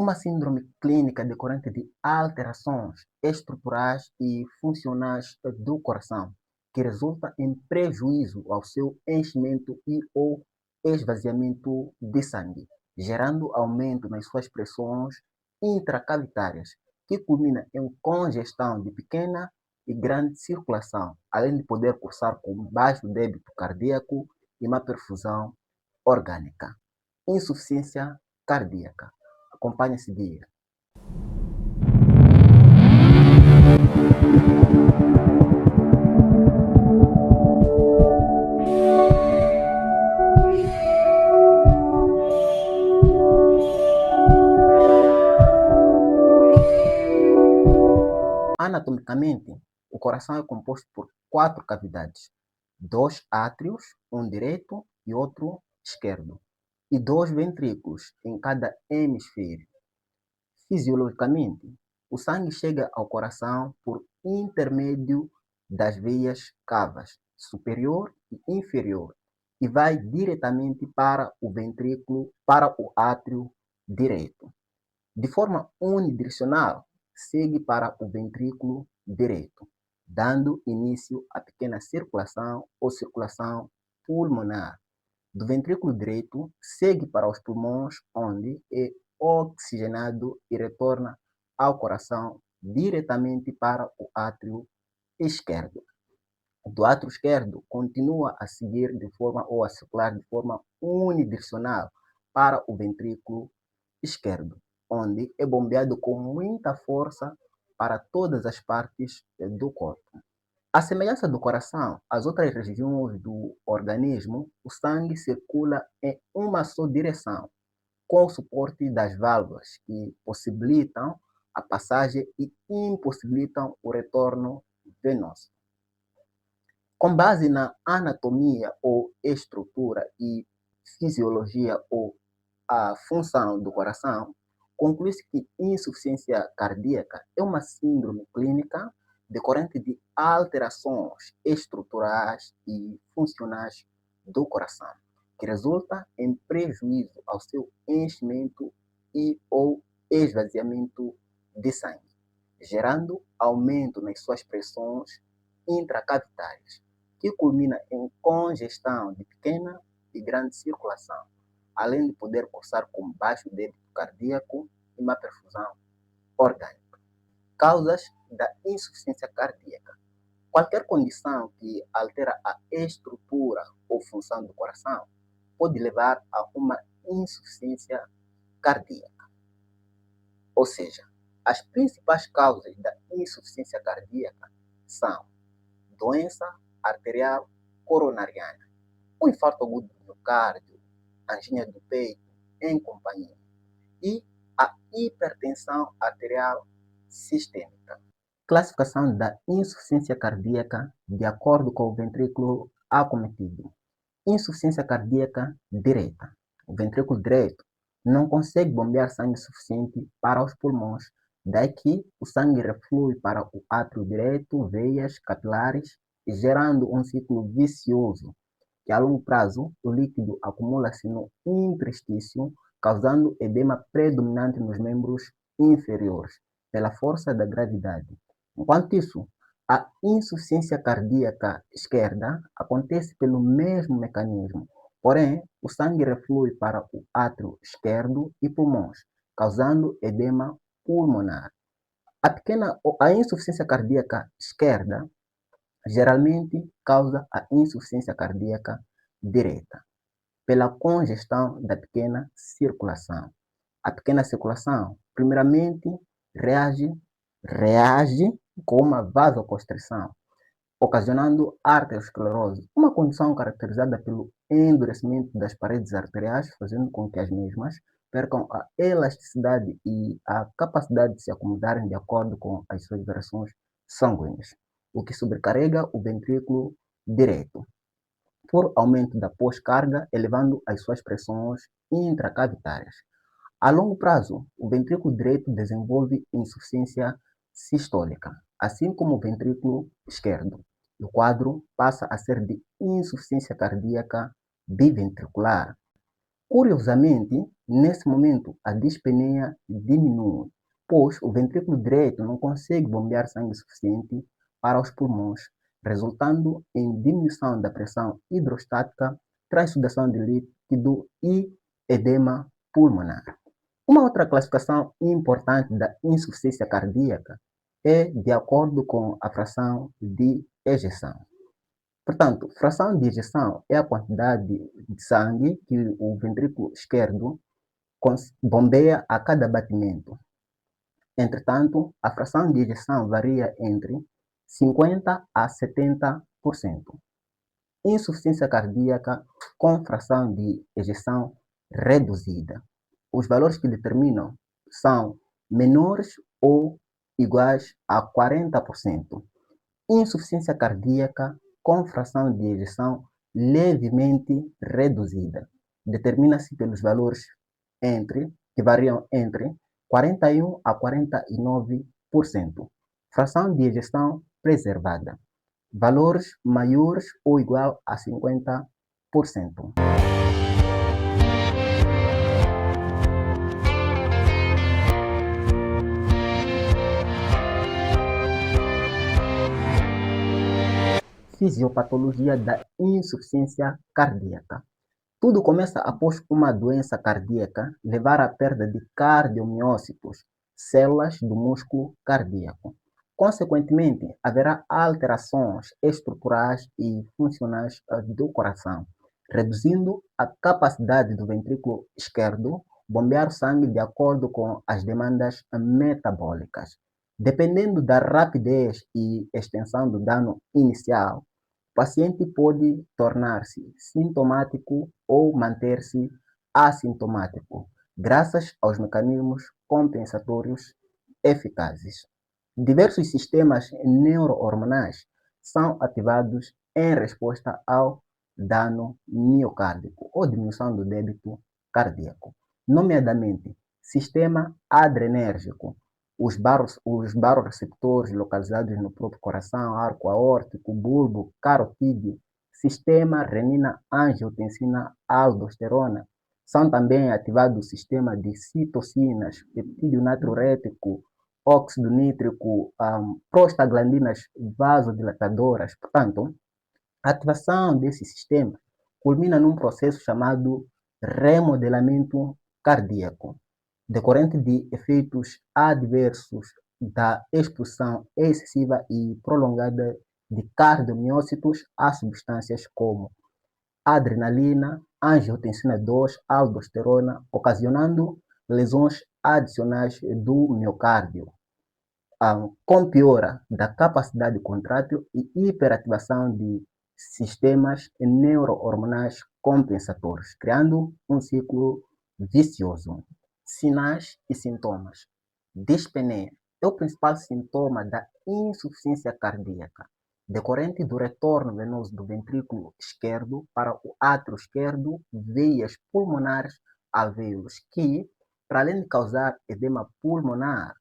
uma síndrome clínica decorrente de alterações estruturais e funcionais do coração, que resulta em prejuízo ao seu enchimento e ou esvaziamento de sangue, gerando aumento nas suas pressões intracavitárias, que culmina em congestão de pequena e grande circulação, além de poder cursar com baixo débito cardíaco e má perfusão orgânica. Insuficiência cardíaca. Acompanhe a seguir. Anatomicamente, o coração é composto por 4 cavidades, 2 átrios, um direito e outro esquerdo, e 2 ventrículos em cada hemisfério. Fisiologicamente, o sangue chega ao coração por intermédio das veias cavas superior e inferior e vai diretamente para o ventrículo, para o átrio direito. De forma unidirecional, segue para o ventrículo direito, dando início à pequena circulação ou circulação pulmonar. Do ventrículo direito, segue para os pulmões, onde é oxigenado e retorna ao coração diretamente para o átrio esquerdo. Do átrio esquerdo, continua a seguir de forma ou a circular de forma unidirecional para o ventrículo esquerdo, onde é bombeado com muita força para todas as partes do corpo. À semelhança do coração, as outras regiões do organismo, o sangue circula em uma só direção, com o suporte das válvulas, que possibilitam a passagem e impossibilitam o retorno venoso. Com base na anatomia ou estrutura e fisiologia ou a função do coração, conclui-se que insuficiência cardíaca é uma síndrome clínica decorrente de alterações estruturais e funcionais do coração, que resulta em prejuízo ao seu enchimento e ou esvaziamento de sangue, gerando aumento nas suas pressões intracavitárias, que culmina em congestão de pequena e grande circulação, além de poder cursar com baixo débito cardíaco e má perfusão orgânica. Causas da insuficiência cardíaca. Qualquer condição que altera a estrutura ou função do coração pode levar a uma insuficiência cardíaca. Ou seja, as principais causas da insuficiência cardíaca são doença arterial coronariana, o infarto agudo do miocárdio, angina do peito em companhia, e a hipertensão arterial sistêmica. Classificação da insuficiência cardíaca de acordo com o ventrículo acometido. Insuficiência cardíaca direita. O ventrículo direito não consegue bombear sangue suficiente para os pulmões, daí que o sangue reflui para o átrio direito, veias capilares, gerando um ciclo vicioso, que a longo prazo o líquido acumula-se no interstício, causando edema predominante nos membros inferiores, pela força da gravidade. Enquanto isso, a insuficiência cardíaca esquerda acontece pelo mesmo mecanismo, porém, o sangue reflui para o átrio esquerdo e pulmões, causando edema pulmonar. A insuficiência cardíaca esquerda geralmente causa a insuficiência cardíaca direita, pela congestão da pequena circulação. A pequena circulação, primeiramente, reage com uma vasoconstrição, ocasionando arteriosclerose, uma condição caracterizada pelo endurecimento das paredes arteriais, fazendo com que as mesmas percam a elasticidade e a capacidade de se acomodarem de acordo com as suas variações sanguíneas, o que sobrecarrega o ventrículo direito, por aumento da pós-carga, elevando as suas pressões intracavitárias. A longo prazo, o ventrículo direito desenvolve insuficiência sistólica, assim como o ventrículo esquerdo. O quadro passa a ser de insuficiência cardíaca biventricular. Curiosamente, nesse momento, a dispneia diminui, pois o ventrículo direito não consegue bombear sangue suficiente para os pulmões, resultando em diminuição da pressão hidrostática, transsudação de líquido e edema pulmonar. Uma outra classificação importante da insuficiência cardíaca é de acordo com a fração de ejeção. Portanto, fração de ejeção é a quantidade de sangue que o ventrículo esquerdo bombeia a cada batimento. Entretanto, a fração de ejeção varia entre 50% a 70%. Insuficiência cardíaca com fração de ejeção reduzida. Os valores que determinam são menores ou iguais a 40%. Insuficiência cardíaca com fração de ejeção levemente reduzida. Determina-se pelos valores que variam entre 41% a 49%. Fração de ejeção preservada. Valores maiores ou igual a 50%. Fisiopatologia da insuficiência cardíaca. Tudo começa após uma doença cardíaca levar à perda de cardiomiócitos, células do músculo cardíaco. Consequentemente, haverá alterações estruturais e funcionais do coração, reduzindo a capacidade do ventrículo esquerdo bombear o sangue de acordo com as demandas metabólicas. Dependendo da rapidez e extensão do dano inicial, o paciente pode tornar-se sintomático ou manter-se assintomático, graças aos mecanismos compensatórios eficazes. Diversos sistemas neurohormonais são ativados em resposta ao dano miocárdico ou diminuição do débito cardíaco, nomeadamente sistema adrenérgico, os baroreceptores localizados no próprio coração, arco aórtico, bulbo, carotídeo, sistema renina-angiotensina-aldosterona. São também ativados o sistema de citocinas, peptídeo natriurético, óxido nítrico, prostaglandinas vasodilatadoras. Portanto, a ativação desse sistema culmina num processo chamado remodelamento cardíaco, decorrente de efeitos adversos da exposição excessiva e prolongada de cardiomiócitos a substâncias como adrenalina, angiotensina 2, aldosterona, ocasionando lesões adicionais do miocárdio, com piora da capacidade contrátil e hiperativação de sistemas neurohormonais compensatórios, criando um ciclo vicioso. Sinais e sintomas. Dispneia é o principal sintoma da insuficiência cardíaca, decorrente do retorno venoso do ventrículo esquerdo para o átrio esquerdo, veias pulmonares, alvéolos, que, para além de causar edema pulmonar,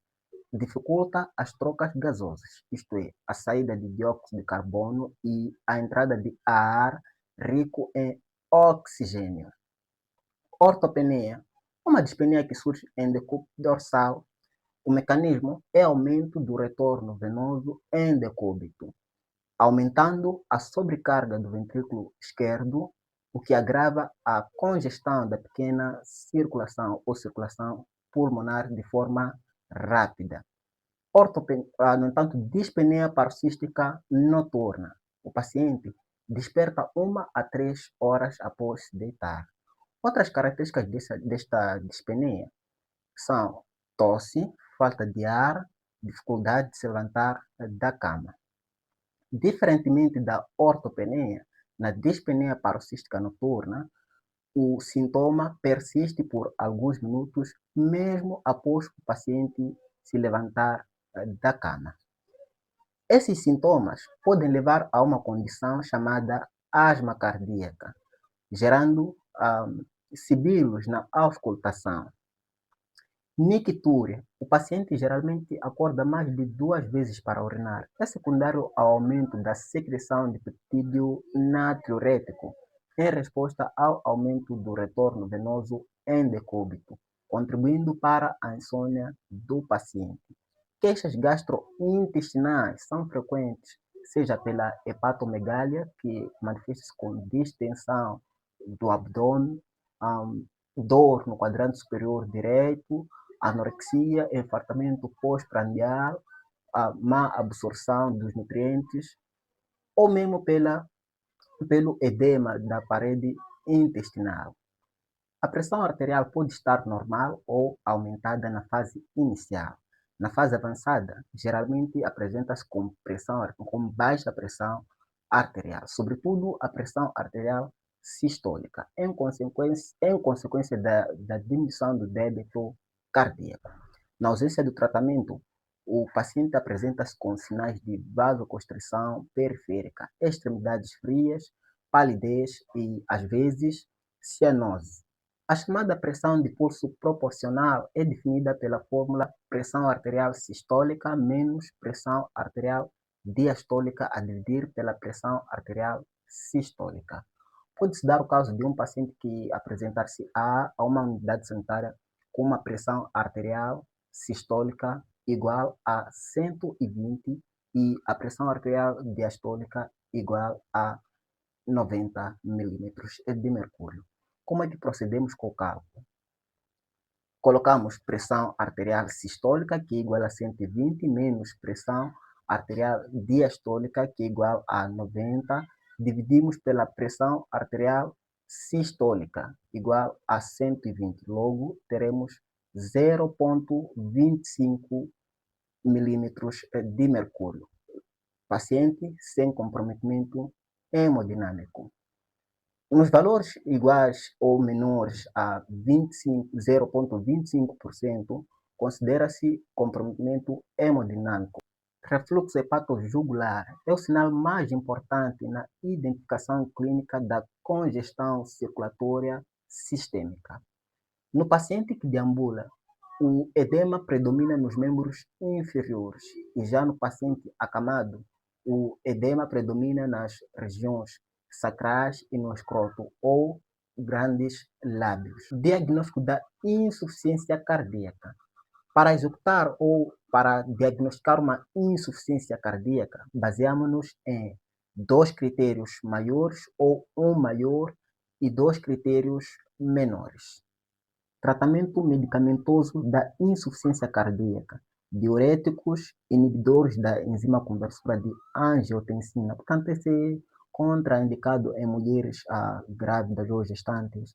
dificulta as trocas gasosas, isto é, a saída de dióxido de carbono e a entrada de ar rico em oxigênio. Ortopenia, uma dispneia que surge em decúbito dorsal. O mecanismo é aumento do retorno venoso em decúbito, aumentando a sobrecarga do ventrículo esquerdo, o que agrava a congestão da pequena circulação ou circulação pulmonar de forma rápida. No entanto, dispneia paroxística noturna. O paciente desperta 1 a 3 horas após se deitar. Outras características desta dispneia são tosse, falta de ar, dificuldade de se levantar da cama. Diferentemente da ortopenia, na dispneia paroxística noturna, o sintoma persiste por alguns minutos, mesmo após o paciente se levantar da cama. Esses sintomas podem levar a uma condição chamada asma cardíaca, gerando sibilos na auscultação. Nictúria. O paciente geralmente acorda mais de 2 vezes para urinar. É secundário ao aumento da secreção de peptídeo natriurético, em resposta ao aumento do retorno venoso em decúbito, contribuindo para a insônia do paciente. Queixas gastrointestinais são frequentes, seja pela hepatomegalia, que manifesta-se com distensão do abdômen, dor no quadrante superior direito, anorexia, infartamento pós-prandial, a má absorção dos nutrientes, ou mesmo pelo edema da parede intestinal. A pressão arterial pode estar normal ou aumentada na fase inicial. Na fase avançada, geralmente apresenta-se com baixa pressão arterial, sobretudo a pressão arterial sistólica, em consequência da diminuição do débito cardíaco. Na ausência do tratamento, o paciente apresenta-se com sinais de vasoconstrição periférica, extremidades frias, palidez e, às vezes, cianose. A chamada pressão de pulso proporcional é definida pela fórmula pressão arterial sistólica menos pressão arterial diastólica a dividir pela pressão arterial sistólica. Pode-se dar o caso de um paciente que apresentar-se a uma unidade sanitária com uma pressão arterial sistólica igual a 120 e a pressão arterial diastólica igual a 90 milímetros de mercúrio. Como é que procedemos com o cálculo? Colocamos pressão arterial sistólica, que é igual a 120, menos pressão arterial diastólica, que é igual a 90, dividimos pela pressão arterial sistólica, igual a 120. Logo, teremos 0,25 milímetros de mercúrio. Paciente sem comprometimento hemodinâmico. Nos valores iguais ou menores a 0,25%, considera-se comprometimento hemodinâmico. Refluxo hepatojugular é o sinal mais importante na identificação clínica da congestão circulatória sistêmica. No paciente que deambula, o edema predomina nos membros inferiores e já no paciente acamado, o edema predomina nas regiões sacrais e no escroto ou grandes lábios. Diagnóstico da insuficiência cardíaca. Para executar ou para diagnosticar uma insuficiência cardíaca, baseamos-nos em 2 critérios maiores ou um maior e 2 critérios menores. Tratamento medicamentoso da insuficiência cardíaca. Diuréticos, inibidores da enzima conversora de angiotensina. Portanto, esse é contraindicado em mulheres grávidas ou gestantes.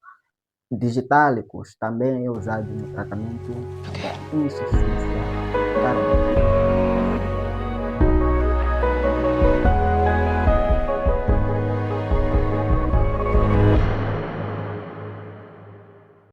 Digitálicos também é usado no tratamento da insuficiência cardíaca.